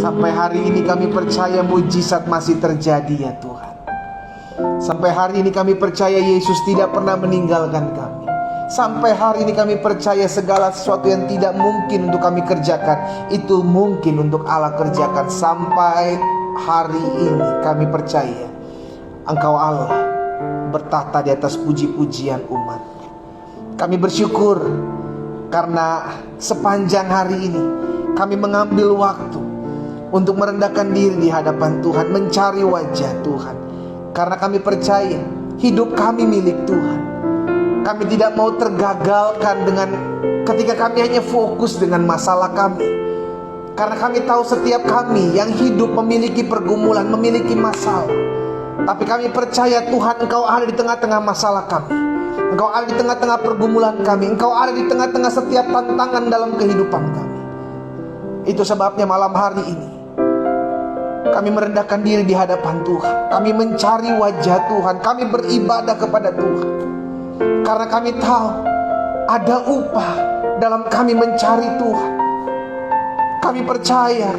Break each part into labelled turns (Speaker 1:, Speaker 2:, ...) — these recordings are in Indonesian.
Speaker 1: Sampai hari ini kami percaya mujizat masih terjadi ya Tuhan. Sampai hari ini kami percaya Yesus tidak pernah meninggalkan kami. Sampai hari ini kami percaya segala sesuatu yang tidak mungkin untuk kami kerjakan, itu mungkin untuk Allah kerjakan. Sampai hari ini kami percaya Engkau Allah bertahta di atas puji-pujian umat. Kami bersyukur karena sepanjang hari ini kami mengambil waktu untuk merendahkan diri di hadapan Tuhan, mencari wajah Tuhan. Karena kami percaya hidup kami milik Tuhan. Kami tidak mau tergagalkan dengan ketika kami hanya fokus dengan masalah kami. Karena kami tahu setiap kami yang hidup memiliki pergumulan, memiliki masalah. Tapi kami percaya Tuhan, Engkau ada di tengah-tengah masalah kami. Engkau ada di tengah-tengah pergumulan kami. Engkau ada di tengah-tengah setiap tantangan dalam kehidupan kami. Itu sebabnya malam hari ini kami merendahkan diri di hadapan Tuhan. Kami mencari wajah Tuhan. Kami beribadah kepada Tuhan. Karena kami tahu ada upah dalam kami mencari Tuhan. Kami percaya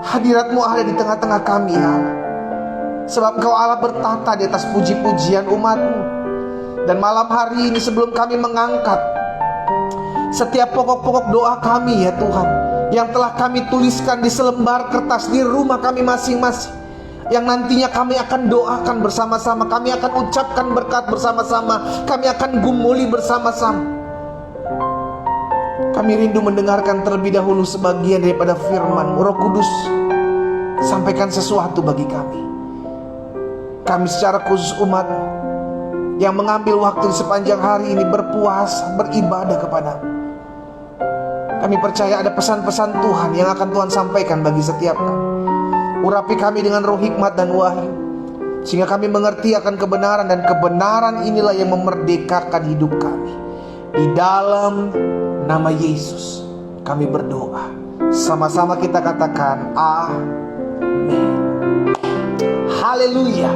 Speaker 1: hadirat-Mu ada di tengah-tengah kami ya Allah. Sebab Engkau Allah bertahta di atas puji-pujian umat-Mu. Dan malam hari ini sebelum kami mengangkat setiap pokok-pokok doa kami ya Tuhan, yang telah kami tuliskan di selembar kertas di rumah kami masing-masing, yang nantinya kami akan doakan bersama-sama, kami akan ucapkan berkat bersama-sama, kami akan gumuli bersama-sama. Kami rindu mendengarkan terlebih dahulu sebagian daripada firman-Mu. Roh Kudus, sampaikan sesuatu bagi kami. Kami secara khusus umat yang mengambil waktu sepanjang hari ini berpuasa, beribadah kepada-Mu. Kami percaya ada pesan-pesan Tuhan yang akan Tuhan sampaikan bagi setiap kami. Urapi kami dengan roh hikmat dan wahyu, sehingga kami mengerti akan kebenaran, dan kebenaran inilah yang memerdekakan hidup kami. Di dalam nama Yesus kami berdoa. Sama-sama kita katakan amin. Haleluya.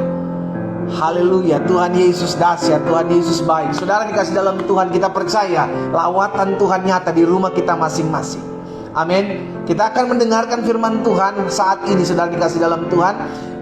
Speaker 1: Haleluya. Tuhan Yesus dahsyat, Tuhan Yesus baik. Saudara dikasih dalam Tuhan, kita percaya lawatan Tuhan nyata di rumah kita masing-masing. Amin. Kita akan mendengarkan firman Tuhan saat ini, saudara dikasih dalam Tuhan.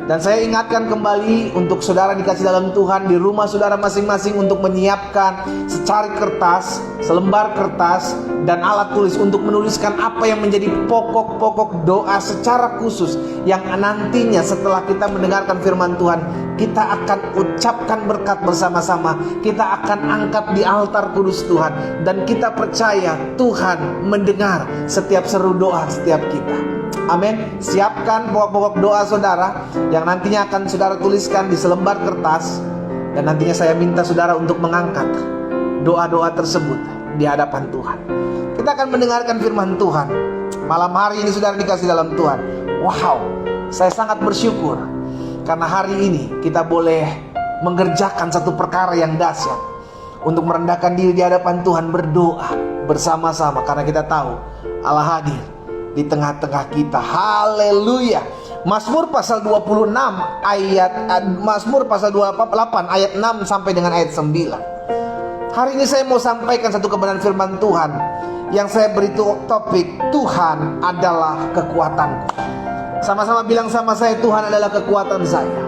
Speaker 1: Dan saya ingatkan kembali untuk saudara dikasih dalam Tuhan, di rumah saudara masing-masing untuk menyiapkan secari kertas, selembar kertas, dan alat tulis untuk menuliskan apa yang menjadi pokok-pokok doa secara khusus yang nantinya setelah kita mendengarkan firman Tuhan, kita akan ucapkan berkat bersama-sama. Kita akan angkat di altar kudus Tuhan, dan kita percaya Tuhan mendengar setiap seru doa setiap kita. Amin. Siapkan pokok-pokok doa saudara yang nantinya akan saudara tuliskan di selembar kertas, dan nantinya saya minta saudara untuk mengangkat doa-doa tersebut di hadapan Tuhan. Kita akan mendengarkan firman Tuhan malam hari ini, saudara dikasih dalam Tuhan. Wow, saya sangat bersyukur karena hari ini kita boleh mengerjakan satu perkara yang dahsyat, untuk merendahkan diri di hadapan Tuhan, berdoa bersama-sama, karena kita tahu Allah hadir di tengah-tengah kita. Haleluya. Mazmur pasal 26 ayat Mazmur pasal 28 ayat 6 sampai dengan ayat 9. Hari ini saya mau sampaikan satu kebenaran firman Tuhan yang saya beri topik, Tuhan adalah kekuatanku. Sama-sama bilang sama saya, Tuhan adalah kekuatan saya.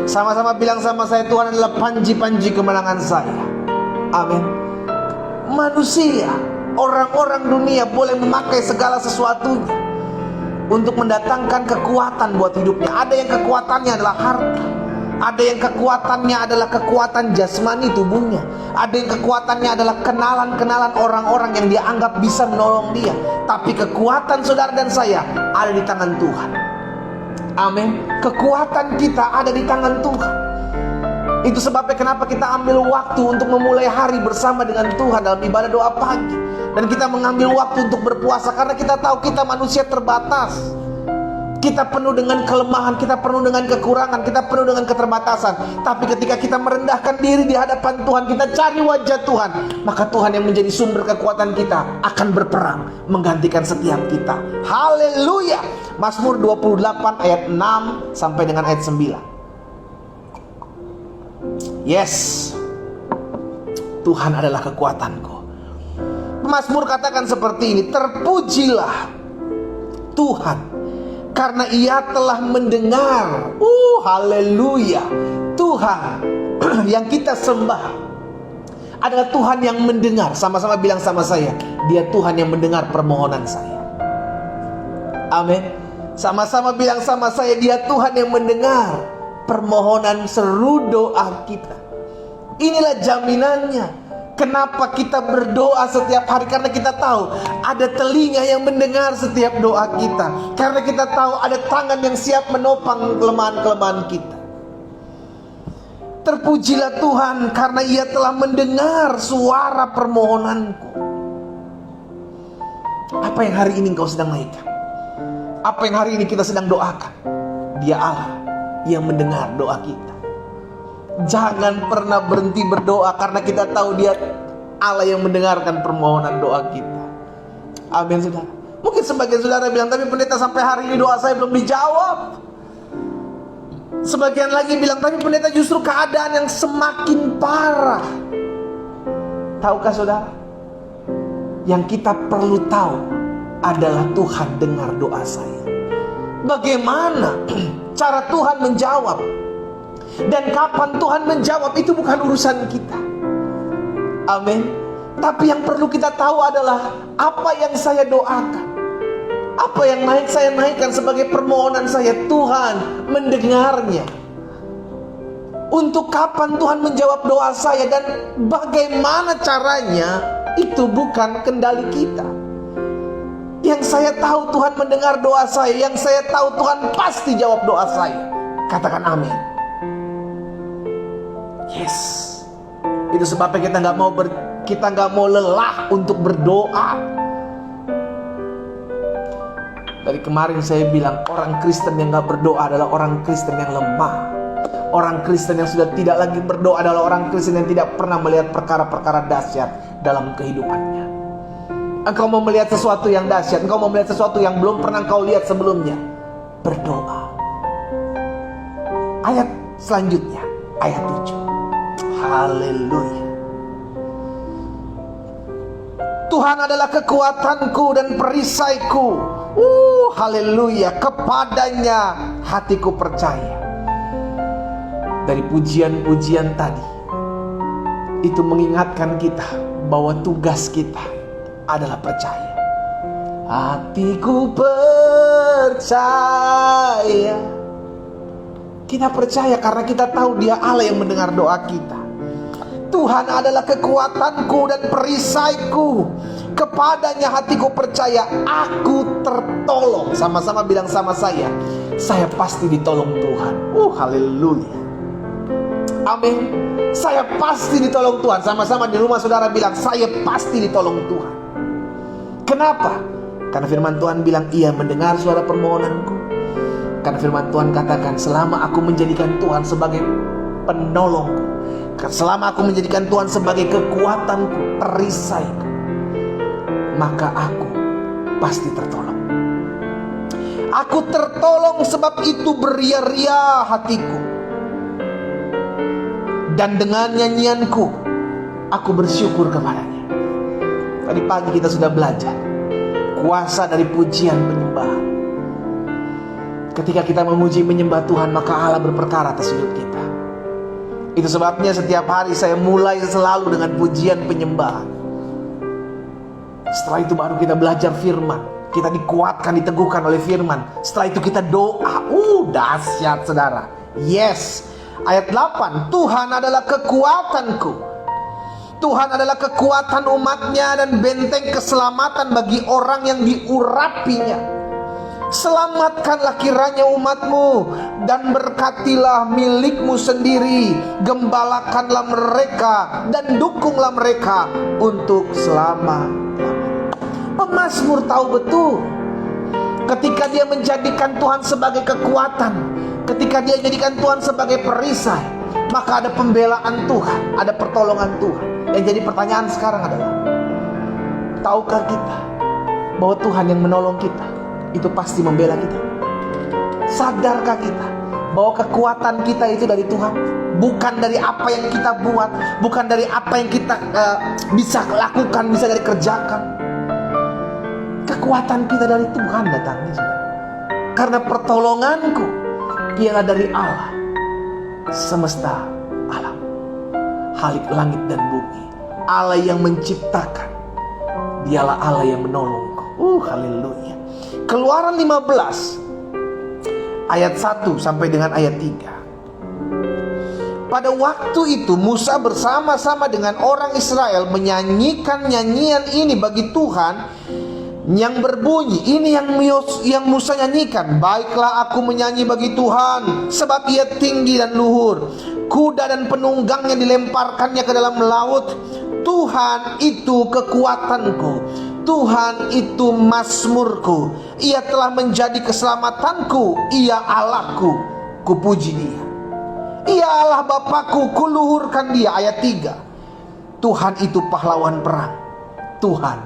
Speaker 1: Sama-sama bilang sama saya, Tuhan adalah panji-panji kemenangan saya. Amin. Manusia, orang-orang dunia boleh memakai segala sesuatunya untuk mendatangkan kekuatan buat hidupnya. Ada yang kekuatannya adalah harta, ada yang kekuatannya adalah kekuatan jasmani tubuhnya, ada yang kekuatannya adalah kenalan-kenalan orang-orang yang dia anggap bisa menolong dia. Tapi kekuatan saudara dan saya ada di tangan Tuhan. Amin. Kekuatan kita ada di tangan Tuhan. Itu sebabnya kenapa kita ambil waktu untuk memulai hari bersama dengan Tuhan dalam ibadah doa pagi. Dan kita mengambil waktu untuk berpuasa, karena kita tahu kita manusia terbatas. Kita penuh dengan kelemahan, kita penuh dengan kekurangan, kita penuh dengan keterbatasan. Tapi ketika kita merendahkan diri di hadapan Tuhan, kita cari wajah Tuhan, maka Tuhan yang menjadi sumber kekuatan kita akan berperang menggantikan setiap kita. Haleluya. Mazmur 28 ayat 6 sampai dengan ayat 9. Yes, Tuhan adalah kekuatanku. Mazmur katakan seperti ini, terpujilah Tuhan, karena Ia telah mendengar. Haleluya. Tuhan yang kita sembah adalah Tuhan yang mendengar. Sama-sama bilang sama saya, Dia Tuhan yang mendengar permohonan saya. Amin. Sama-sama bilang sama saya, Dia Tuhan yang mendengar permohonan seru doa kita. Inilah jaminannya. Kenapa kita berdoa setiap hari? Karena kita tahu ada telinga yang mendengar setiap doa kita. Karena kita tahu ada tangan yang siap menopang kelemahan-kelemahan kita. Terpujilah Tuhan karena Ia telah mendengar suara permohonanku. Apa yang hari ini engkau sedang naikkan? Apa yang hari ini kita sedang doakan? Dia Allah yang mendengar doa kita. Jangan pernah berhenti berdoa, karena kita tahu Dia Allah yang mendengarkan permohonan doa kita. Amin, saudara. Mungkin sebagian saudara bilang, tapi pendeta sampai hari ini doa saya belum dijawab. Sebagian lagi bilang, tapi pendeta justru keadaan yang semakin parah. Tahukah saudara, yang kita perlu tahu adalah Tuhan dengar doa saya. Bagaimana cara Tuhan menjawab dan kapan Tuhan menjawab itu bukan urusan kita. Amin. Tapi yang perlu kita tahu adalah apa yang saya doakan, apa yang saya naikkan sebagai permohonan saya, Tuhan mendengarnya. Untuk kapan Tuhan menjawab doa saya dan bagaimana caranya, itu bukan kendali kita. Yang saya tahu Tuhan mendengar doa saya, yang saya tahu Tuhan pasti jawab doa saya. Katakan amin. Yes. Itu sebabnya kita nggak mau lelah untuk berdoa. Dari kemarin saya bilang, orang Kristen yang nggak berdoa adalah orang Kristen yang lemah. Orang Kristen yang sudah tidak lagi berdoa adalah orang Kristen yang tidak pernah melihat perkara-perkara dahsyat dalam kehidupannya. Engkau mau melihat sesuatu yang dahsyat, engkau mau melihat sesuatu yang belum pernah engkau lihat sebelumnya, berdoa. Ayat selanjutnya, ayat 7. Haleluya. Tuhan adalah kekuatanku dan perisaiku. Haleluya. Kepadanya hatiku percaya. Dari pujian-pujian tadi, itu mengingatkan kita bahwa tugas kita adalah percaya. Hatiku percaya. Kita percaya karena kita tahu Dia Allah yang mendengar doa kita. Tuhan adalah kekuatanku dan perisaiku. Kepadanya hatiku percaya, aku tertolong. Sama-sama bilang sama saya pasti ditolong Tuhan. Haleluya. Amin. Saya pasti ditolong Tuhan. Sama-sama di rumah saudara bilang, saya pasti ditolong Tuhan. Kenapa? Karena firman Tuhan bilang, Ia mendengar suara permohonanku. Karena firman Tuhan katakan, selama aku menjadikan Tuhan sebagai penolongku, selama aku menjadikan Tuhan sebagai kekuatanku, perisaiku, maka aku pasti tertolong. Aku tertolong, sebab itu beria-ria hatiku. Dan dengan nyanyianku aku bersyukur kepadanya. Tadi pagi kita sudah belajar kuasa dari pujian penyembahan. Ketika kita memuji menyembah Tuhan, maka Allah berperkara atas hidup kita. Itu sebabnya setiap hari saya mulai selalu dengan pujian penyembahan. Setelah itu baru kita belajar firman. Kita dikuatkan, diteguhkan oleh firman. Setelah itu kita doa. Dahsyat saudara. Yes. Ayat 8, Tuhan adalah kekuatanku. Tuhan adalah kekuatan umatnya dan benteng keselamatan bagi orang yang diurapinya. Selamatkanlah kiranya umatmu dan berkatilah milikmu sendiri. Gembalakanlah mereka dan dukunglah mereka untuk selama-lamanya. Pemazmur tahu betul, ketika dia menjadikan Tuhan sebagai kekuatan, ketika dia jadikan Tuhan sebagai perisai, maka ada pembelaan Tuhan, ada pertolongan Tuhan. Yang jadi pertanyaan sekarang adalah, tahukah kita bahwa Tuhan yang menolong kita itu pasti membela kita? Sadarkah kita bahwa kekuatan kita itu dari Tuhan, bukan dari apa yang kita buat, bukan dari apa yang kita bisa lakukan, bisa dari kerjakan? Kekuatan kita dari Tuhan datangnya, saudara. Karena pertolonganku ialah dari Allah semesta alam, Khalik langit dan bumi. Allah yang menciptakan, dialah Allah yang menolongku. Haleluya. Keluaran 15 ayat 1 sampai dengan ayat 3. Pada waktu itu Musa bersama-sama dengan orang Israel menyanyikan nyanyian ini bagi Tuhan yang berbunyi. Ini yang Musa nyanyikan. Baiklah aku menyanyi bagi Tuhan, sebab ia tinggi dan luhur. Kuda dan penunggangnya dilemparkannya ke dalam laut. Tuhan itu kekuatanku, Tuhan itu mazmurku. Ia telah menjadi keselamatanku, Ia Allahku, kupuji Dia. Ia Allah Bapakku, kuluhurkan Dia. Ayat 3. Tuhan itu pahlawan perang, Tuhan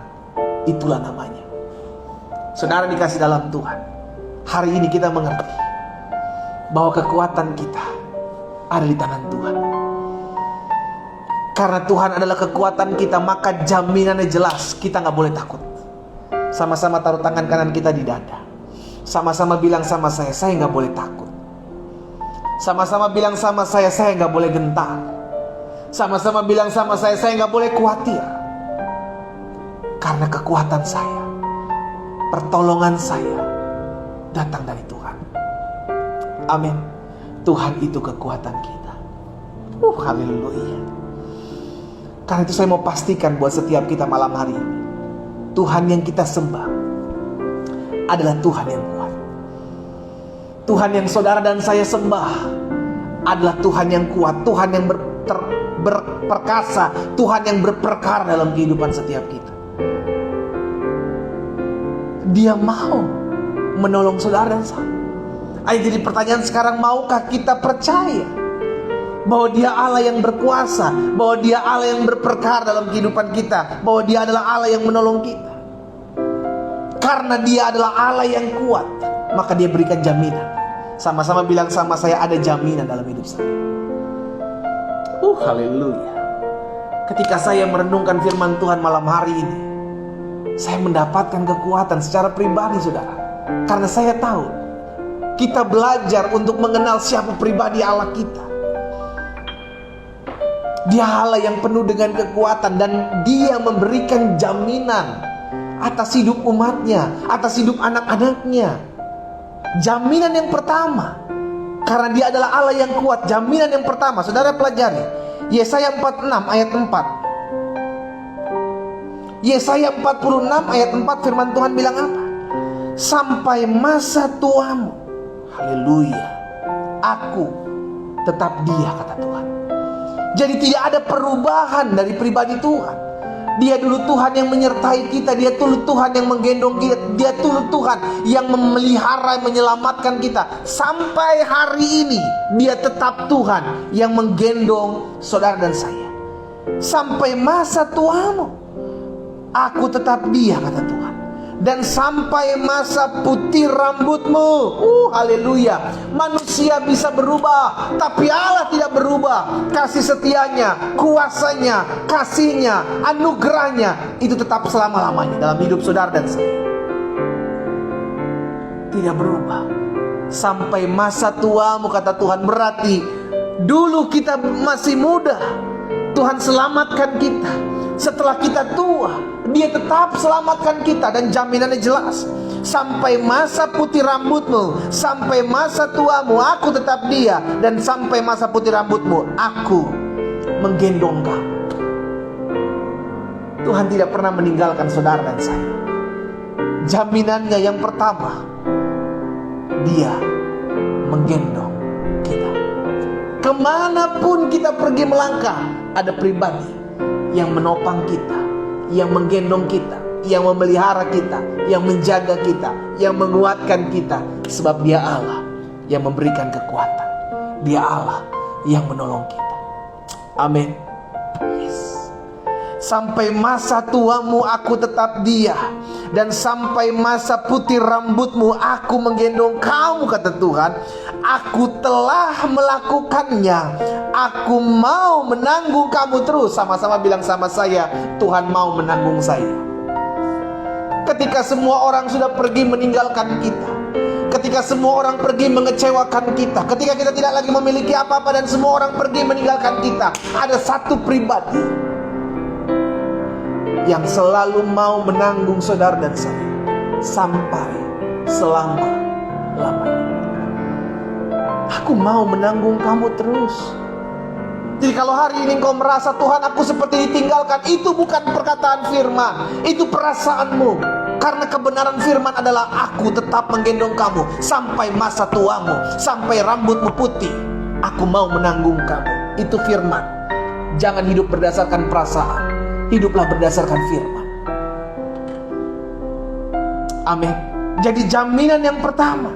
Speaker 1: itulah namanya. Saudara dikasih dalam Tuhan, hari ini kita mengerti bahwa kekuatan kita ada di tangan Tuhan. Karena Tuhan adalah kekuatan kita, maka jaminannya jelas, kita gak boleh takut. Sama-sama taruh tangan kanan kita di dada. Sama-sama bilang sama saya gak boleh takut. Sama-sama bilang sama saya gak boleh gentar. Sama-sama bilang sama saya gak boleh khawatir. Karena kekuatan saya, pertolongan saya datang dari Tuhan. Amin. Tuhan itu kekuatan kita. Haleluya. Karena itu saya mau pastikan buat setiap kita malam hari ini, Tuhan yang kita sembah adalah Tuhan yang kuat. Tuhan yang saudara dan saya sembah adalah Tuhan yang kuat, Tuhan yang berperkasa, Tuhan yang berperkara dalam kehidupan setiap kita. Dia mau menolong saudara dan saya. Ayo, jadi pertanyaan sekarang, maukah kita percaya bahwa Dia Allah yang berkuasa, bahwa Dia Allah yang berperkara dalam kehidupan kita, bahwa Dia adalah Allah yang menolong kita? Karena Dia adalah Allah yang kuat, maka Dia berikan jaminan. Sama-sama bilang sama saya, ada jaminan dalam hidup saya. Haleluya. Ketika saya merenungkan firman Tuhan malam hari ini, saya mendapatkan kekuatan secara pribadi, saudara. Karena saya tahu, kita belajar untuk mengenal siapa pribadi Allah kita. Dia Allah yang penuh dengan kekuatan, dan Dia memberikan jaminan atas hidup umatnya, atas hidup anak-anaknya. Jaminan yang pertama, karena Dia adalah Allah yang kuat. Jaminan yang pertama, saudara pelajari Yesaya 46 ayat 4. Yesaya 46 ayat 4, firman Tuhan bilang apa? Sampai masa tuamu, haleluya, aku tetap Dia, kata Tuhan. Jadi tidak ada perubahan dari pribadi Tuhan. Dia dulu Tuhan yang menyertai kita, Dia dulu Tuhan yang menggendong kita, Dia dulu Tuhan yang memelihara, menyelamatkan kita. Sampai hari ini Dia tetap Tuhan yang menggendong saudara dan saya. Sampai masa tuamu, aku tetap Dia, kata Tuhan. Dan sampai masa putih rambutmu, haleluya. Manusia bisa berubah, tapi Allah tidak berubah. Kasih setianya, kuasanya, kasihnya, anugerahnya itu tetap selama-lamanya dalam hidup saudara dan saya. Tidak berubah sampai masa tuamu, kata Tuhan. Berarti dulu kita masih muda, Tuhan selamatkan kita. Setelah kita tua, Dia tetap selamatkan kita, dan jaminannya jelas. Sampai masa putih rambutmu, sampai masa tuamu, aku tetap Dia. Dan sampai masa putih rambutmu, aku menggendong kamu. Tuhan tidak pernah meninggalkan saudara dan saya. Jaminannya yang pertama, Dia menggendong kita. Kemanapun kita pergi melangkah, ada pribadi yang menopang kita, yang menggendong kita, yang memelihara kita, yang menjaga kita, yang menguatkan kita. Sebab Dia Allah yang memberikan kekuatan, Dia Allah yang menolong kita. Amin. Yes. Sampai masa tuamu aku tetap Dia, dan sampai masa putih rambutmu aku menggendong kamu, kata Tuhan. Aku telah melakukannya, aku mau menanggung kamu terus. Sama-sama bilang sama saya, Tuhan mau menanggung saya. Ketika semua orang sudah pergi meninggalkan kita, ketika semua orang pergi mengecewakan kita, ketika kita tidak lagi memiliki apa-apa dan semua orang pergi meninggalkan kita, ada satu pribadi yang selalu mau menanggung saudara dan saya sampai selama-lamanya. Aku mau menanggung kamu terus. Jadi kalau hari ini engkau merasa, Tuhan aku seperti ditinggalkan, itu bukan perkataan firman, itu perasaanmu. Karena kebenaran firman adalah aku tetap menggendong kamu sampai masa tuamu, sampai rambutmu putih. Aku mau menanggung kamu. Itu firman. Jangan hidup berdasarkan perasaan, hiduplah berdasarkan firman. Amin. Jadi jaminan yang pertama,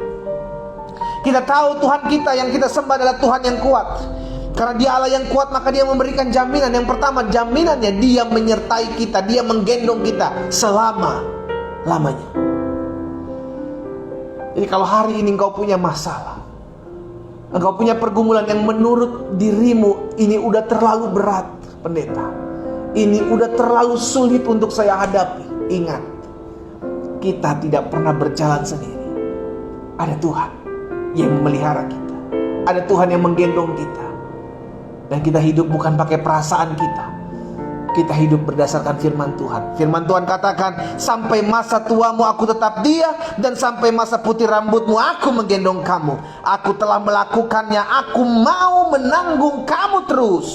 Speaker 1: kita tahu Tuhan kita yang kita sembah adalah Tuhan yang kuat. Karena Dia Allah yang kuat, maka Dia memberikan jaminan. Yang pertama, jaminannya Dia menyertai kita, Dia menggendong kita selama-lamanya. Jadi kalau hari ini engkau punya masalah, engkau punya pergumulan yang menurut dirimu ini udah terlalu berat, pendeta, ini udah terlalu sulit untuk saya hadapi, ingat, kita tidak pernah berjalan sendiri. Ada Tuhan yang memelihara kita, ada Tuhan yang menggendong kita. Dan kita hidup bukan pakai perasaan kita, kita hidup berdasarkan firman Tuhan. Firman Tuhan katakan, sampai masa tuamu aku tetap Dia, dan sampai masa putih rambutmu aku menggendong kamu. Aku telah melakukannya, aku mau menanggung kamu terus.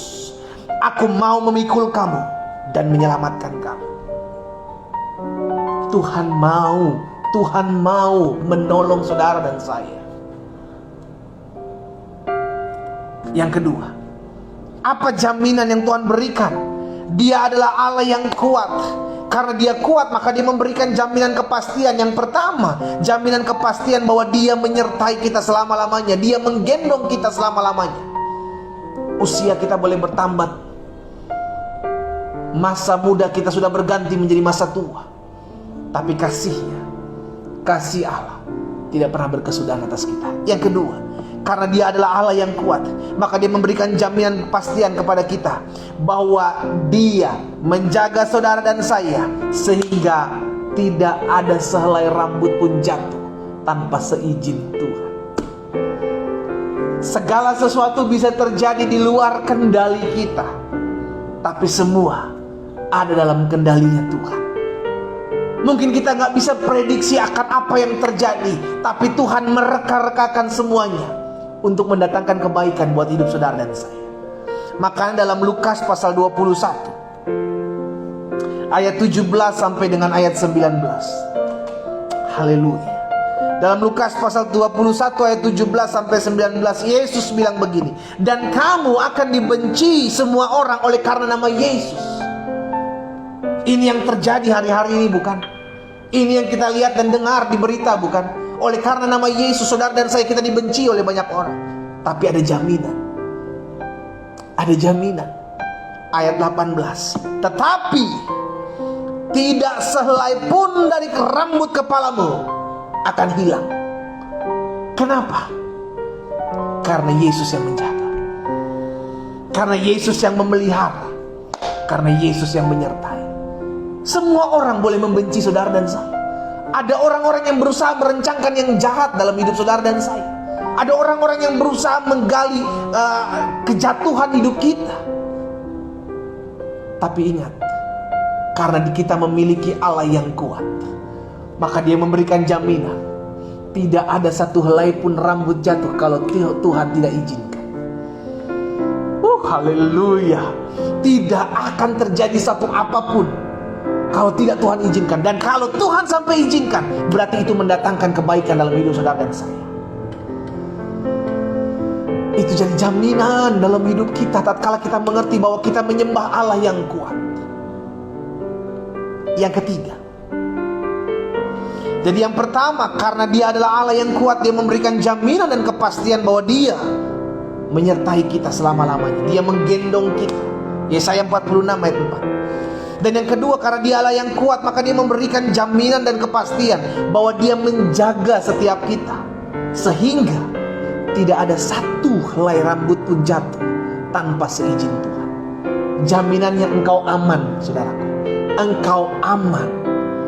Speaker 1: Aku mau memikul kamu dan menyelamatkan kamu. Tuhan mau menolong saudara dan saya. Yang kedua, apa jaminan yang Tuhan berikan? Dia adalah Allah yang kuat. Karena Dia kuat, maka Dia memberikan jaminan kepastian. Yang pertama, jaminan kepastian bahwa Dia menyertai kita selama-lamanya. Dia menggendong kita selama-lamanya. Usia kita boleh bertambah, masa muda kita sudah berganti menjadi masa tua, tapi kasih-Nya, kasih Allah tidak pernah berkesudahan atas kita. Yang kedua, karena Dia adalah Allah yang kuat, maka Dia memberikan jaminan kepastian kepada kita bahwa Dia menjaga saudara dan saya, sehingga tidak ada sehelai rambut pun jatuh tanpa seizin Tuhan. Segala sesuatu bisa terjadi di luar kendali kita, tapi semua ada dalam kendalinya Tuhan. Mungkin kita gak bisa prediksi akan apa yang terjadi, tapi Tuhan mereka-rekakan semuanya untuk mendatangkan kebaikan buat hidup saudara dan saya. Makanya dalam Lukas pasal 21 ayat 17 sampai dengan ayat 19. Haleluya. Dalam Lukas pasal 21 ayat 17 sampai 19, Yesus bilang begini, dan kamu akan dibenci semua orang oleh karena nama Yesus. Ini yang terjadi hari-hari ini, bukan? Ini yang kita lihat dan dengar di berita, bukan? Oleh karena nama Yesus, saudara dan saya, kita dibenci oleh banyak orang. Tapi ada jaminan. Ada jaminan. Ayat 18. Tetapi tidak sehelai pun dari rambut kepalamu akan hilang. Kenapa? Karena Yesus yang menjaga, karena Yesus yang memelihara, karena Yesus yang menyertai. Semua orang boleh membenci saudara dan saya. Ada orang-orang yang berusaha merencangkan yang jahat dalam hidup saudara dan saya. Ada orang-orang yang berusaha menggali kejatuhan hidup kita. Tapi ingat, karena kita memiliki Allah yang kuat, maka Dia memberikan jaminan, tidak ada satu helai pun rambut jatuh kalau Tuhan tidak izinkan. Haleluya. Tidak akan terjadi satu apapun kalau tidak Tuhan izinkan. Dan kalau Tuhan sampai izinkan, berarti itu mendatangkan kebaikan dalam hidup saudara dan saya. Itu jadi jaminan dalam hidup kita tatkala kita mengerti bahwa kita menyembah Allah yang kuat. Yang ketiga, jadi yang pertama, karena Dia adalah Allah yang kuat, Dia memberikan jaminan dan kepastian bahwa Dia menyertai kita selama-lamanya. Dia menggendong kita. Yesaya 46 ayat 4. Dan yang kedua, karena Dia Allah yang kuat, maka Dia memberikan jaminan dan kepastian bahwa Dia menjaga setiap kita, sehingga tidak ada satu helai rambut pun jatuh tanpa seizin Tuhan. Jaminannya engkau aman, saudaraku. Engkau aman.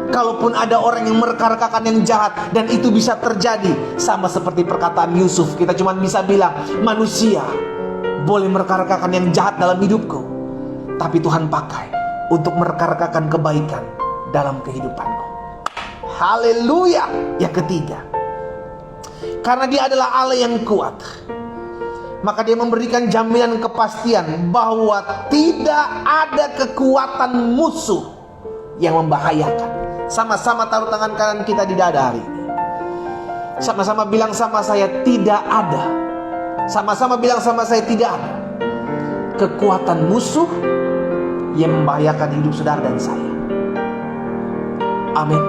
Speaker 1: Kalaupun ada orang yang mereka-rekakan yang jahat, dan itu bisa terjadi, sama seperti perkataan Yusuf, kita cuma bisa bilang, manusia boleh mereka-rekakan yang jahat dalam hidupku, tapi Tuhan pakai untuk mereka-rekakan kebaikan dalam kehidupanku. Haleluya. Yang ketiga, karena Dia adalah Allah yang kuat, maka Dia memberikan jaminan kepastian bahwa tidak ada kekuatan musuh yang membahayakan. Sama-sama taruh tangan kanan kita di dada hari ini. Sama-sama bilang sama saya, tidak ada. Sama-sama bilang sama saya, tidak ada kekuatan musuh yang membahayakan hidup saudara dan saya. Amin.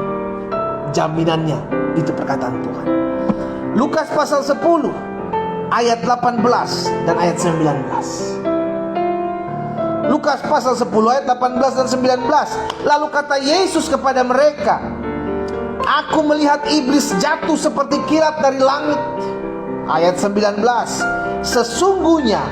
Speaker 1: Jaminannya itu perkataan Tuhan. Lukas pasal 10 ayat 18 dan ayat 19. Lukas pasal 10 ayat 18 dan 19. Lalu kata Yesus kepada mereka, aku melihat iblis jatuh seperti kilat dari langit. Ayat 19. Sesungguhnya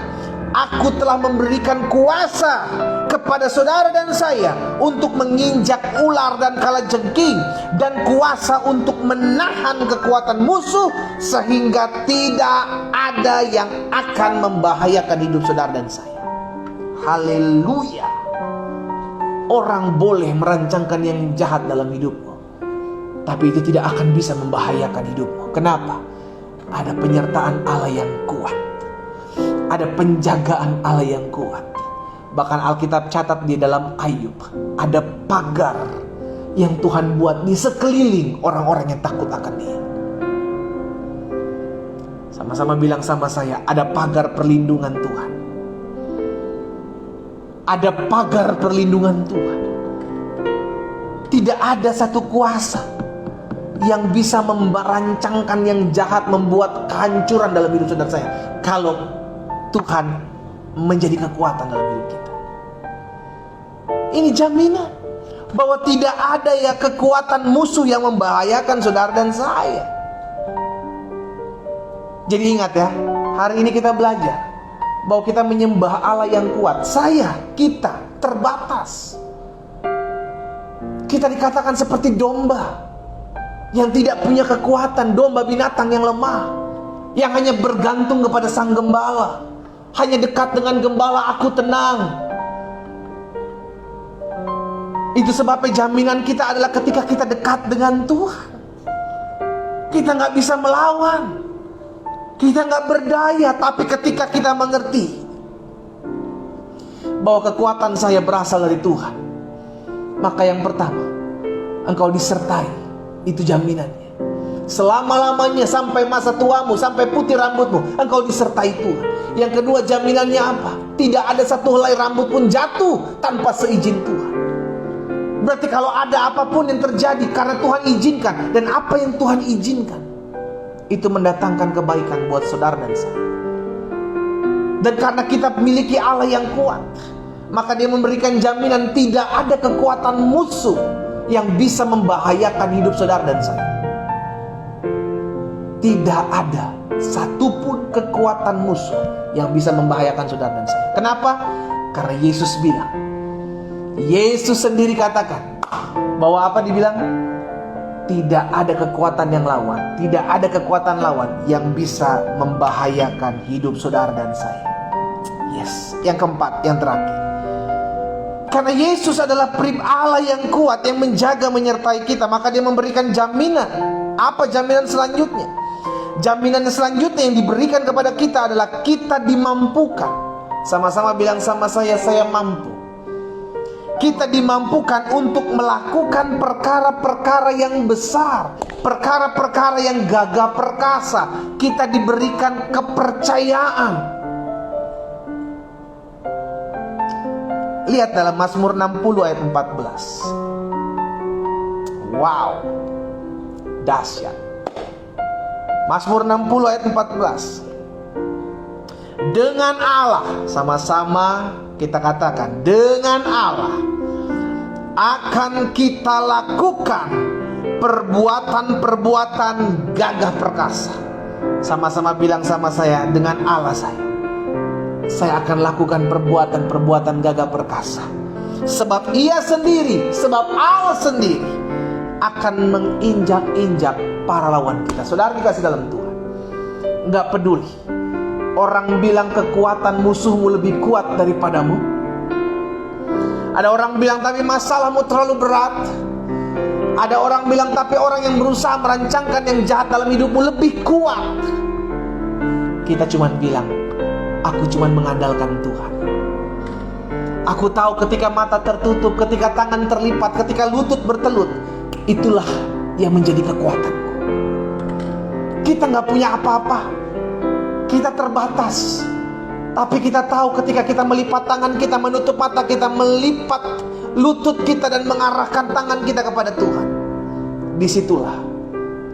Speaker 1: aku telah memberikan kuasa kepada saudara dan saya untuk menginjak ular dan kalajengking, dan kuasa untuk menahan kekuatan musuh, sehingga tidak ada yang akan membahayakan hidup saudara dan saya. Haleluya. Orang boleh merancangkan yang jahat dalam hidupmu, tapi itu tidak akan bisa membahayakan hidupmu. Kenapa? Ada penyertaan Allah yang kuat, ada penjagaan Allah yang kuat. Bahkan Alkitab catat di dalam Ayub, ada pagar yang Tuhan buat di sekeliling orang-orang yang takut akan Dia. Sama-sama bilang sama saya, ada pagar perlindungan Tuhan. Ada pagar perlindungan Tuhan. Tidak ada satu kuasa yang bisa merancangkan yang jahat, membuat kehancuran dalam hidup saudara saya, kalau Tuhan menjadi kekuatan dalam hidup kita. Ini jaminan bahwa tidak ada ya kekuatan musuh yang membahayakan saudara dan saya. Jadi ingat ya, hari ini kita belajar bahwa kita menyembah Allah yang kuat. Kita terbatas. Kita dikatakan seperti domba yang tidak punya kekuatan, domba binatang yang lemah, yang hanya bergantung kepada sang gembala. Hanya dekat dengan gembala aku tenang. Itu sebabnya jaminan kita adalah ketika kita dekat dengan Tuhan, kita gak bisa melawan, kita gak berdaya. Tapi ketika kita mengerti bahwa kekuatan saya berasal dari Tuhan, maka yang pertama, engkau disertai. Itu jaminannya. Selama-lamanya, sampai masa tuamu, sampai putih rambutmu, engkau disertai Tuhan. Yang kedua, jaminannya apa? Tidak ada satu helai rambut pun jatuh tanpa seizin Tuhan. Berarti kalau ada apapun yang terjadi, karena Tuhan izinkan. Dan apa yang Tuhan izinkan, itu mendatangkan kebaikan buat saudara dan saya. Dan karena kita memiliki Allah yang kuat, maka Dia memberikan jaminan tidak ada kekuatan musuh yang bisa membahayakan hidup saudara dan saya. Tidak ada satupun kekuatan musuh yang bisa membahayakan saudara dan saya. Kenapa? Karena Yesus bilang, Yesus sendiri katakan bahwa apa dibilang? Tidak ada kekuatan yang lawan, tidak ada kekuatan lawan yang bisa membahayakan hidup saudara dan saya. Yes. Yang keempat, yang terakhir, karena Yesus adalah pribadi Allah yang kuat, yang menjaga, menyertai kita, maka Dia memberikan jaminan. Apa jaminan selanjutnya? Jaminan selanjutnya yang diberikan kepada kita adalah kita dimampukan. Sama-sama bilang sama saya mampu. Kita dimampukan untuk melakukan perkara-perkara yang besar, perkara-perkara yang gagah perkasa. Kita diberikan kepercayaan. Lihat dalam Mazmur 60 ayat 14. Wow, dahsyat. Mazmur 60 ayat 14. Dengan Allah, sama-sama kita katakan, dengan Allah akan kita lakukan perbuatan-perbuatan gagah perkasa. Sama-sama bilang sama saya, dengan Allah saya akan lakukan perbuatan-perbuatan gagah perkasa. Sebab Ia sendiri, sebab Allah sendiri akan menginjak-injak para lawan kita. Saudara dikasih dalam Tuhan, gak peduli orang bilang kekuatan musuhmu lebih kuat daripadamu. Ada orang bilang tapi masalahmu terlalu berat. Ada orang bilang tapi orang yang berusaha merancangkan yang jahat dalam hidupmu lebih kuat. Kita cuma bilang, aku cuma mengandalkan Tuhan. Aku tahu ketika mata tertutup, ketika tangan terlipat, ketika lutut bertelut, itulah yang menjadi kekuatanku. Kita gak punya apa-apa, kita terbatas. Tapi kita tahu ketika kita melipat tangan kita, menutup mata kita, melipat lutut kita dan mengarahkan tangan kita kepada Tuhan, disitulah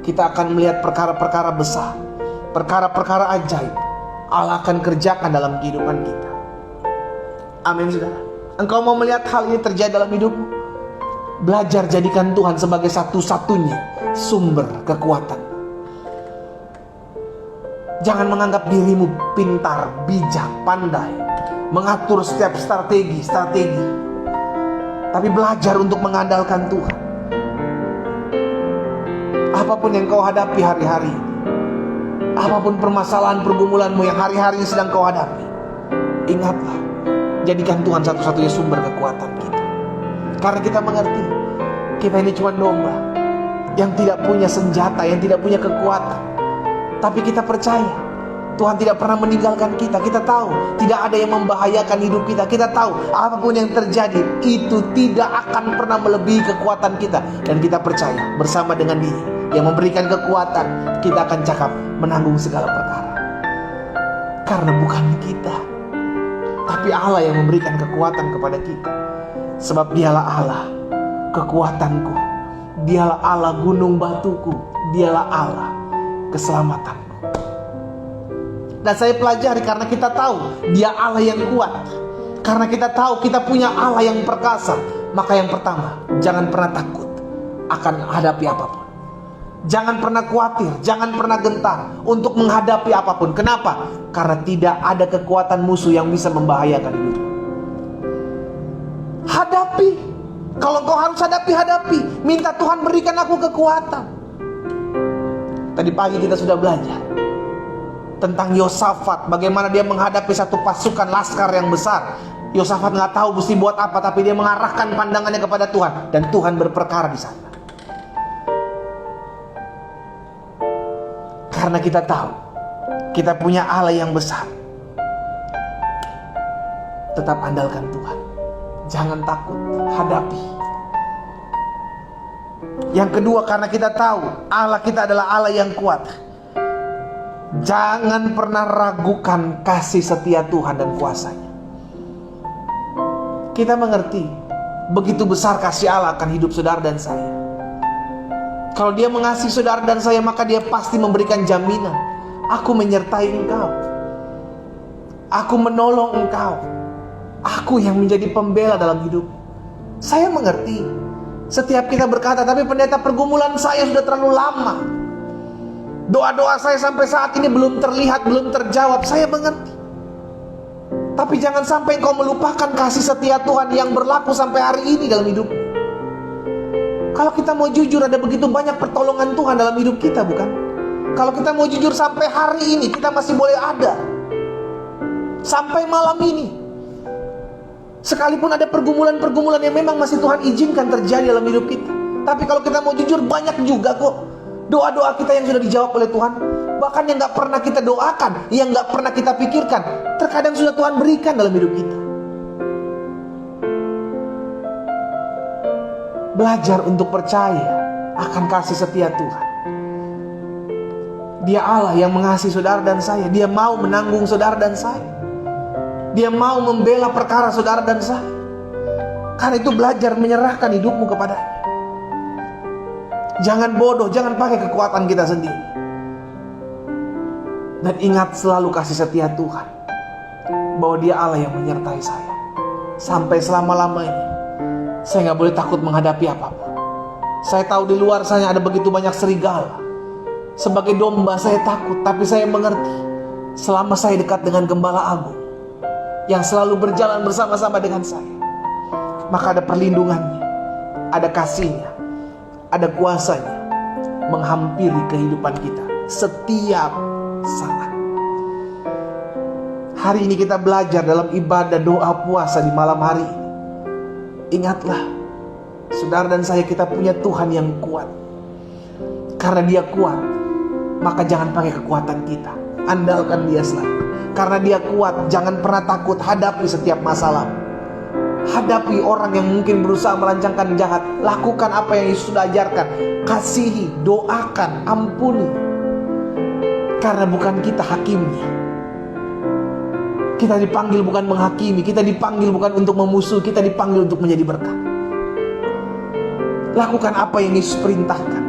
Speaker 1: kita akan melihat perkara-perkara besar, perkara-perkara ajaib Allah akan kerjakan dalam kehidupan kita. Amin saudara. Engkau mau melihat hal ini terjadi dalam hidupmu? Belajar jadikan Tuhan sebagai satu-satunya sumber kekuatan. Jangan menganggap dirimu pintar, bijak, pandai mengatur setiap strategi. Tapi belajar untuk mengandalkan Tuhan. Apapun yang kau hadapi hari-hari ini, apapun permasalahan pergumulanmu yang hari-hari ini sedang kau hadapi, ingatlah, jadikan Tuhan satu-satunya sumber kekuatan kita. Karena kita mengerti, kita ini cuma domba yang tidak punya senjata, yang tidak punya kekuatan. Tapi kita percaya Tuhan tidak pernah meninggalkan kita. Kita tahu tidak ada yang membahayakan hidup kita. Kita tahu apapun yang terjadi itu tidak akan pernah melebihi kekuatan kita. Dan kita percaya bersama dengan Dia yang memberikan kekuatan, kita akan cakap menanggung segala perkara. Karena bukan kita, tapi Allah yang memberikan kekuatan kepada kita. Sebab Dialah Allah kekuatanku, Dialah Allah gunung batuku, Dialah Allah keselamatanku. Dan saya pelajari karena kita tahu Dia Allah yang kuat, karena kita tahu kita punya Allah yang perkasa. Maka yang pertama, jangan pernah takut akan hadapi apapun. Jangan pernah khawatir, jangan pernah gentar untuk menghadapi apapun. Kenapa? Karena tidak ada kekuatan musuh yang bisa membahayakan hidupmu. Hadapi. Kalau kau harus hadapi. Minta Tuhan berikan aku kekuatan. Tadi pagi kita sudah belajar tentang Yosafat, bagaimana dia menghadapi satu pasukan laskar yang besar. Yosafat nggak tahu mesti buat apa, tapi dia mengarahkan pandangannya kepada Tuhan, dan Tuhan berperkara di sana. Karena kita tahu kita punya Allah yang besar. Tetap andalkan Tuhan, jangan takut, hadapi. Yang kedua, karena kita tahu Allah kita adalah Allah yang kuat, jangan pernah ragukan kasih setia Tuhan dan kuasa-Nya. Kita mengerti begitu besar kasih Allah akan hidup saudara dan saya. Kalau Dia mengasihi saudara dan saya, maka Dia pasti memberikan jaminan. Aku menyertai engkau, aku menolong engkau, aku yang menjadi pembela dalam hidup. Saya mengerti. Setiap kita berkata, tapi pendeta, pergumulan saya sudah terlalu lama, doa-doa saya sampai saat ini belum terlihat, belum terjawab. Saya mengerti. Tapi jangan sampai engkau melupakan kasih setia Tuhan yang berlaku sampai hari ini dalam hidupmu. Kalau kita mau jujur, ada begitu banyak pertolongan Tuhan dalam hidup kita, bukan? Kalau kita mau jujur, sampai hari ini kita masih boleh ada. Sampai malam ini, sekalipun ada pergumulan-pergumulan yang memang masih Tuhan izinkan terjadi dalam hidup kita. Tapi kalau kita mau jujur, banyak juga kok doa-doa kita yang sudah dijawab oleh Tuhan. Bahkan yang gak pernah kita doakan, yang gak pernah kita pikirkan, terkadang sudah Tuhan berikan dalam hidup kita. Belajar untuk percaya akan kasih setia Tuhan. Dia Allah yang mengasihi saudara dan saya. Dia mau menanggung saudara dan saya. Dia mau membela perkara saudara dan saya. Karena itu belajar menyerahkan hidupmu kepada-Nya. Jangan bodoh, jangan pakai kekuatan kita sendiri. Dan ingat selalu kasih setia Tuhan, bahwa Dia Allah yang menyertai saya sampai selama-lamanya. Saya gak boleh takut menghadapi apapun. Saya tahu di luar sana ada begitu banyak serigala. Sebagai domba saya takut, tapi saya mengerti selama saya dekat dengan Gembala Agung yang selalu berjalan bersama-sama dengan saya, maka ada perlindungannya, ada kasihnya, ada kuasanya menghampiri kehidupan kita setiap saat. Hari ini kita belajar dalam ibadah doa puasa di malam hari ini. Ingatlah, saudara dan saya, kita punya Tuhan yang kuat. Karena Dia kuat, maka jangan pakai kekuatan kita, andalkan Dia selalu. Karena Dia kuat, jangan pernah takut hadapi setiap masalah. Hadapi orang yang mungkin berusaha merancangkan jahat. Lakukan apa yang Yesus sudah ajarkan. Kasihi, doakan, ampuni. Karena bukan kita hakimnya. Kita dipanggil bukan menghakimi, kita dipanggil bukan untuk memusuhi, kita dipanggil untuk menjadi berkat. Lakukan apa yang Yesus perintahkan,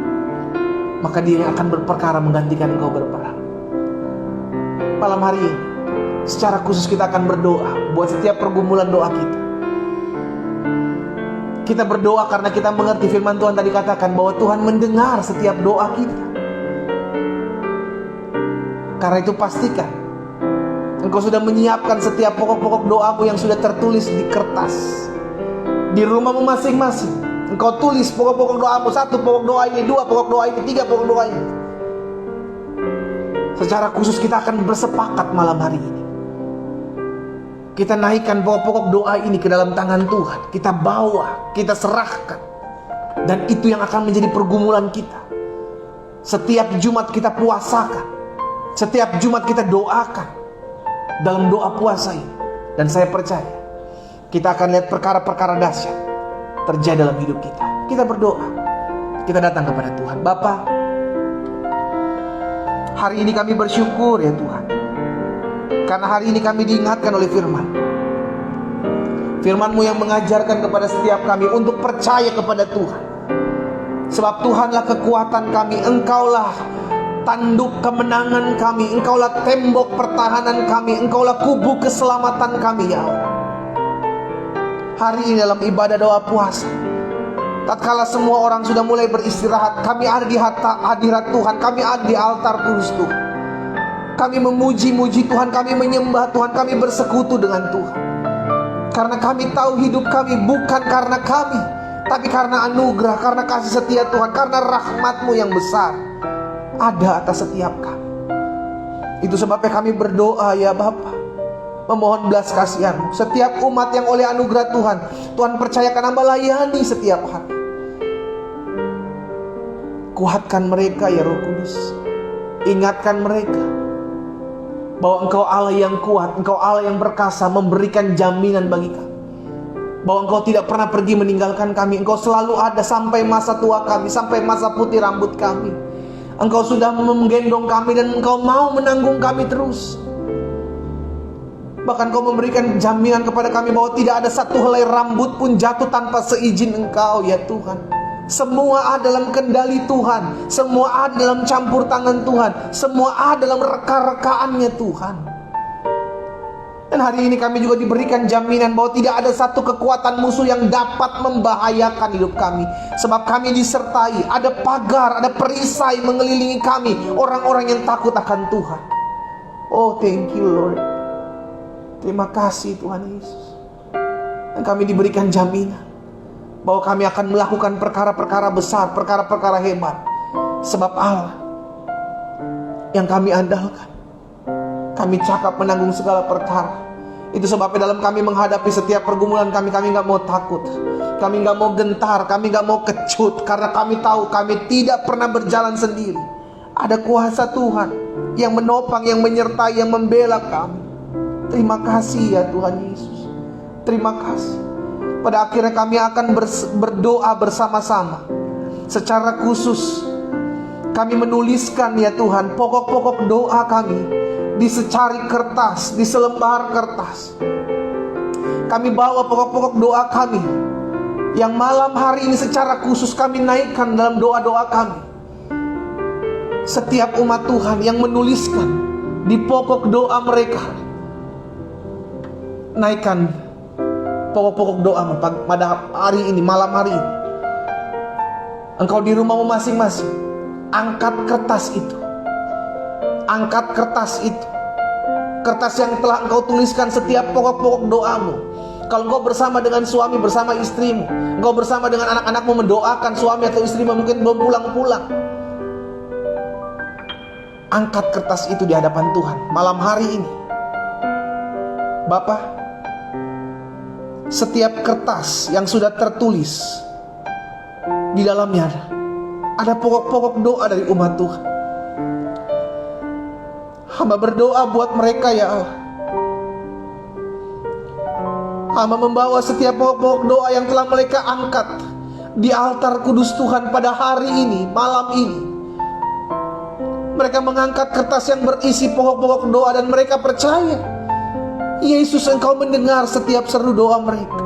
Speaker 1: maka Dia yang akan berperkara menggantikan engkau berperang. Malam hari ini, secara khusus kita akan berdoa buat setiap pergumulan doa kita. Kita berdoa karena kita mengerti firman Tuhan tadi katakan bahwa Tuhan mendengar setiap doa kita. Karena itu pastikan engkau sudah menyiapkan setiap pokok-pokok doamu yang sudah tertulis di kertas. Di rumahmu masing-masing engkau tulis pokok-pokok doamu. 1 pokok doa ini, 2 pokok doa ini, 3 pokok doa ini. Secara khusus kita akan bersepakat malam hari ini. Kita naikkan pokok-pokok doa ini ke dalam tangan Tuhan. Kita bawa, kita serahkan. Dan itu yang akan menjadi pergumulan kita. Setiap Jumat kita puasakan. Setiap Jumat kita doakan dalam doa puasa ini. Dan saya percaya kita akan lihat perkara-perkara dahsyat terjadi dalam hidup kita. Kita berdoa, kita datang kepada Tuhan. Bapa, hari ini kami bersyukur ya Tuhan, karena hari ini kami diingatkan oleh firman. Firman-Mu yang mengajarkan kepada setiap kami untuk percaya kepada Tuhan. Sebab Tuhanlah kekuatan kami, Engkaulah tanduk kemenangan kami, Engkaulah tembok pertahanan kami, Engkaulah kubu keselamatan kami ya Allah. Hari ini dalam ibadah doa puasa, tatkala semua orang sudah mulai beristirahat, kami ada di hadirat Tuhan, kami ada di altar kudus Tuhan. Kami memuji-muji Tuhan, kami menyembah Tuhan, kami bersekutu dengan Tuhan. Karena kami tahu hidup kami bukan karena kami, tapi karena anugerah, karena kasih setia Tuhan, karena rahmat-Mu yang besar ada atas setiap kami. Itu sebabnya kami berdoa ya Bapa, memohon belas kasihan-Mu. Setiap umat yang oleh anugerah Tuhan, Tuhan percayakan hamba layani setiap hari. Kuatkan mereka ya Roh Kudus. Ingatkan mereka bahwa Engkau Allah yang kuat, Engkau Allah yang perkasa, memberikan jaminan bagi kami. Bahwa Engkau tidak pernah pergi meninggalkan kami. Engkau selalu ada sampai masa tua kami, sampai masa putih rambut kami. Engkau sudah menggendong kami dan Engkau mau menanggung kami terus. Bahkan Engkau memberikan jaminan kepada kami bahwa tidak ada satu helai rambut pun jatuh tanpa seizin Engkau ya Tuhan. Semua ada dalam kendali Tuhan, semua ada dalam campur tangan Tuhan, semua ada dalam reka-rekaannya Tuhan. Dan hari ini kami juga diberikan jaminan bahwa tidak ada satu kekuatan musuh yang dapat membahayakan hidup kami. Sebab kami disertai, ada pagar, ada perisai mengelilingi kami, orang-orang yang takut akan Tuhan. Oh thank you Lord. Terima kasih Tuhan Yesus. Dan kami diberikan jaminan bahwa kami akan melakukan perkara-perkara besar, perkara-perkara hebat. Sebab Allah yang kami andalkan. Kami cakap menanggung segala perkara. Itu sebabnya dalam kami menghadapi setiap pergumulan kami gak mau takut, kami gak mau gentar, kami gak mau kecut. Karena kami tahu kami tidak pernah berjalan sendiri. Ada kuasa Tuhan yang menopang, yang menyertai, yang membela kami. Terima kasih ya Tuhan Yesus. Terima kasih. Pada akhirnya kami akan berdoa bersama-sama. Secara khusus kami menuliskan ya Tuhan pokok-pokok doa kami di secari kertas, di selembar kertas. Kami bawa pokok-pokok doa kami yang malam hari ini secara khusus kami naikkan dalam doa-doa kami. Setiap umat Tuhan yang menuliskan di pokok doa mereka, naikkan pokok-pokok doa pada hari ini, malam hari ini. Engkau di rumahmu masing-masing, angkat kertas itu. Angkat kertas itu, kertas yang telah engkau tuliskan setiap pokok-pokok doamu. Kalau engkau bersama dengan suami, bersama istrimu, engkau bersama dengan anak-anakmu mendoakan suami atau istrimu mungkin belum pulang-pulang, angkat kertas itu di hadapan Tuhan malam hari ini. Bapa, setiap kertas yang sudah tertulis di dalamnya ada pokok-pokok doa dari umat Tuhan. Hamba berdoa buat mereka ya Allah. Hamba membawa setiap pokok-pokok doa yang telah mereka angkat di altar kudus Tuhan pada hari ini, malam ini. Mereka mengangkat kertas yang berisi pokok-pokok doa dan mereka percaya, Yesus, Engkau mendengar setiap seru doa mereka.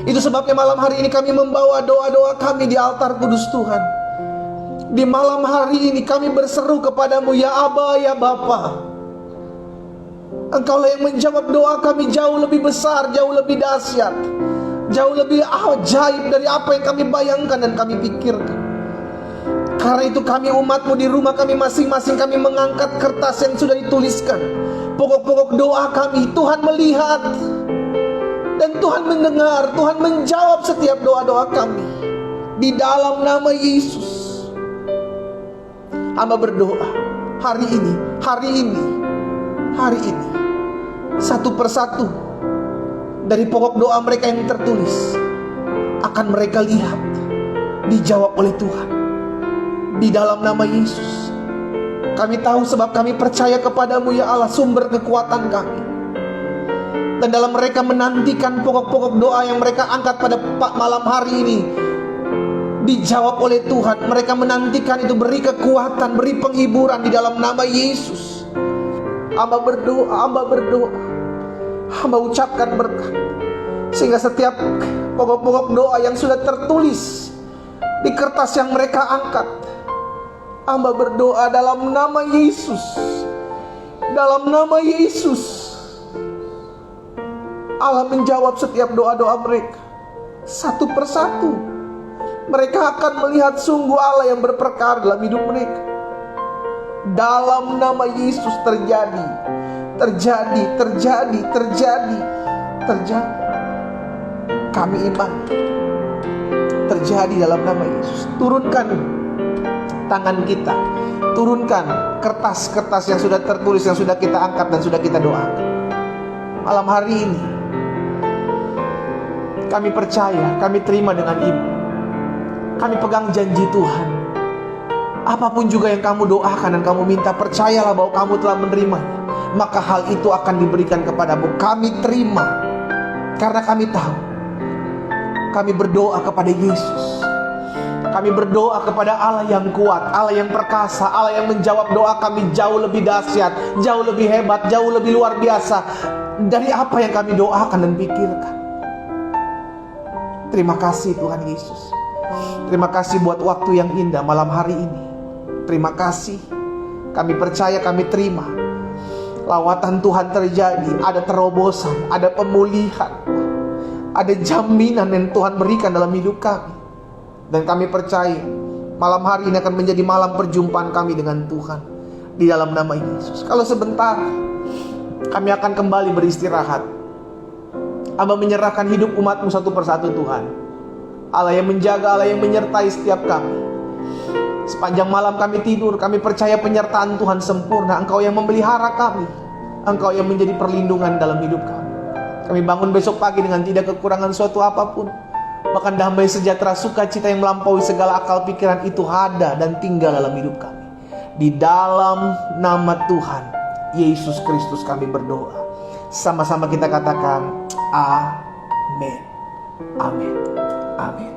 Speaker 1: Itu sebabnya malam hari ini kami membawa doa-doa kami di altar kudus Tuhan. Di malam hari ini kami berseru kepadamu, ya Aba, ya Bapa. Engkaulah yang menjawab doa kami jauh lebih besar, jauh lebih dahsyat, jauh lebih ajaib dari apa yang kami bayangkan dan kami pikirkan. Karena itu kami umatmu di rumah kami masing-masing, kami mengangkat kertas yang sudah dituliskan pokok-pokok doa kami. Tuhan melihat dan Tuhan mendengar, Tuhan menjawab setiap doa-doa kami. Di dalam nama Yesus, hamba berdoa hari ini, satu persatu dari pokok doa mereka yang tertulis akan mereka lihat dijawab oleh Tuhan. Di dalam nama Yesus, kami tahu sebab kami percaya kepadamu ya Allah, sumber kekuatan kami. Dan dalam mereka menantikan pokok-pokok doa yang mereka angkat pada malam hari ini dijawab oleh Tuhan, mereka menantikan itu beri kekuatan, beri penghiburan di dalam nama Yesus. Hamba berdoa, hamba ucapkan berkat, sehingga setiap pokok-pokok doa yang sudah tertulis di kertas yang mereka angkat, hamba berdoa dalam nama Yesus, dalam nama Yesus, Allah menjawab setiap doa-doa mereka satu persatu. Mereka akan melihat sungguh Allah yang berperkara dalam hidup mereka. Dalam nama Yesus terjadi. Kami iman terjadi dalam nama Yesus. Turunkan tangan kita, turunkan kertas-kertas yang sudah tertulis, yang sudah kita angkat dan sudah kita doakan. Malam hari ini kami percaya, kami terima dengan iman. Kami pegang janji Tuhan. Apapun juga yang kamu doakan dan kamu minta, percayalah bahwa kamu telah menerimanya, maka hal itu akan diberikan kepadamu. Kami terima karena kami tahu. Kami berdoa kepada Yesus. Kami berdoa kepada Allah yang kuat, Allah yang perkasa, Allah yang menjawab doa kami jauh lebih dahsyat, jauh lebih hebat, jauh lebih luar biasa dari apa yang kami doakan dan pikirkan. Terima kasih Tuhan Yesus. Terima kasih buat waktu yang indah malam hari ini. Terima kasih. Kami percaya, kami terima. Lawatan Tuhan terjadi, ada terobosan, ada pemulihan, ada jaminan yang Tuhan berikan dalam hidup kami. Dan kami percaya malam hari ini akan menjadi malam perjumpaan kami dengan Tuhan di dalam nama Yesus. Kalau sebentar kami akan kembali beristirahat, Hamba menyerahkan hidup umatmu satu persatu Tuhan. Allah yang menjaga, Allah yang menyertai setiap kami. Sepanjang malam kami tidur, kami percaya penyertaan Tuhan sempurna. Engkau yang memelihara kami, Engkau yang menjadi perlindungan dalam hidup kami. Kami bangun besok pagi dengan tidak kekurangan suatu apapun. Bahkan damai sejahtera sukacita yang melampaui segala akal pikiran itu ada dan tinggal dalam hidup kami. Di dalam nama Tuhan Yesus Kristus kami berdoa. Sama-sama kita katakan amin. Amin. Amin.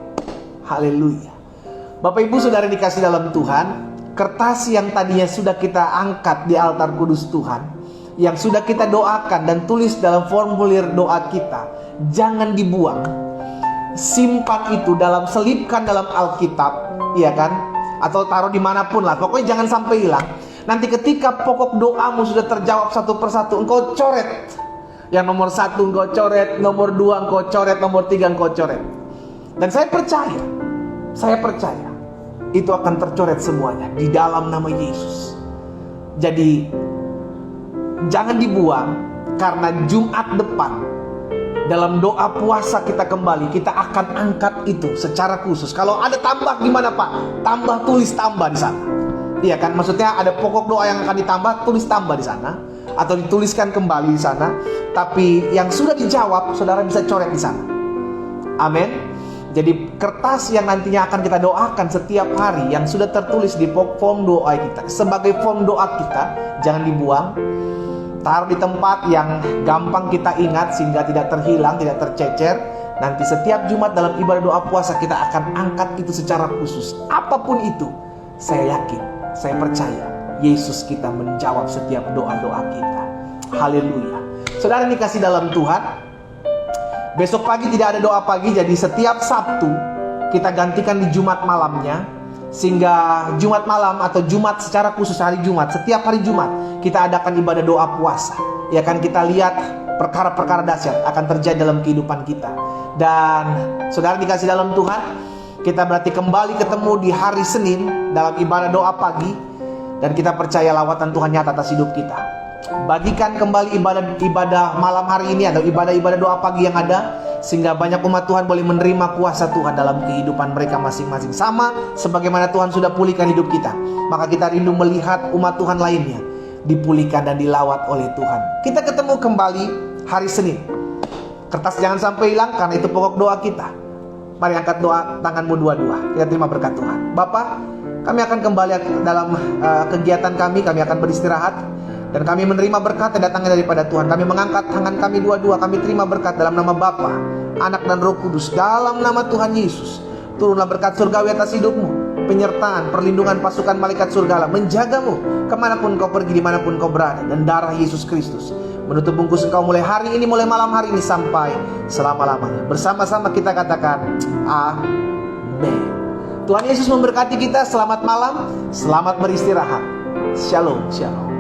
Speaker 1: Haleluya. Bapak Ibu Saudara dikasih dalam Tuhan, kertas yang tadinya sudah kita angkat di altar kudus Tuhan, yang sudah kita doakan dan tulis dalam formulir doa kita, jangan dibuang. Simpan itu selipkan dalam Alkitab, iya kan? Atau taruh dimanapun lah, pokoknya jangan sampai hilang. Nanti ketika pokok doamu sudah terjawab satu persatu, engkau coret. Yang nomor 1 engkau coret, nomor 2 engkau coret, nomor 3 engkau coret. Dan saya percaya itu akan tercoret semuanya di dalam nama Yesus. Jadi jangan dibuang, karena Jumat depan dalam doa puasa kita kembali, kita akan angkat itu secara khusus. Kalau ada tambah gimana Pak? Tambah, tulis tambah di sana. Iya kan, maksudnya ada pokok doa yang akan ditambah, tulis tambah di sana, atau dituliskan kembali di sana. Tapi yang sudah dijawab, saudara bisa coret di sana. Amin. Jadi kertas yang nantinya akan kita doakan setiap hari, yang sudah tertulis di form doa kita, sebagai form doa kita, jangan dibuang. Taruh di tempat yang gampang kita ingat sehingga tidak terhilang, tidak tercecer. Nanti setiap Jumat dalam ibadah doa puasa kita akan angkat itu secara khusus. Apapun itu, saya yakin, saya percaya Yesus kita menjawab setiap doa-doa kita. Haleluya. Saudara dikasih dalam Tuhan, besok pagi tidak ada doa pagi, jadi setiap Sabtu kita gantikan di Jumat malamnya. Sehingga Jumat malam atau Jumat secara khusus hari Jumat, setiap hari Jumat kita adakan ibadah doa puasa. Ya kan, kita lihat perkara-perkara dahsyat akan terjadi dalam kehidupan kita. Dan saudara dikasih dalam Tuhan, kita berarti kembali ketemu di hari Senin dalam ibadah doa pagi. Dan kita percaya lawatan Tuhan nyata atas hidup kita. Bagikan kembali ibadah malam hari ini atau ibadah-ibadah doa pagi yang ada, sehingga banyak umat Tuhan boleh menerima kuasa Tuhan dalam kehidupan mereka masing-masing. Sama sebagaimana Tuhan sudah pulihkan hidup kita, maka kita rindu melihat umat Tuhan lainnya dipulihkan dan dilawat oleh Tuhan. Kita ketemu kembali hari Senin. Kertas jangan sampai hilang, karena itu pokok doa kita. Mari angkat doa tanganmu dua-dua, kita terima berkat Tuhan. Bapa, kami akan kembali dalam kegiatan kami akan beristirahat. Dan kami menerima berkat yang datangnya daripada Tuhan. Kami mengangkat tangan kami dua-dua. Kami terima berkat dalam nama Bapa, Anak dan Roh Kudus. Dalam nama Tuhan Yesus, turunlah berkat surgawi atas hidupmu. Penyertaan, perlindungan pasukan malaikat surga menjagamu kemanapun kau pergi, dimanapun kau berada. Dan darah Yesus Kristus menutup bungkus engkau mulai hari ini, mulai malam hari ini sampai selama-lamanya. Bersama-sama kita katakan amin. Tuhan Yesus memberkati kita. Selamat malam, selamat beristirahat. Shalom, shalom.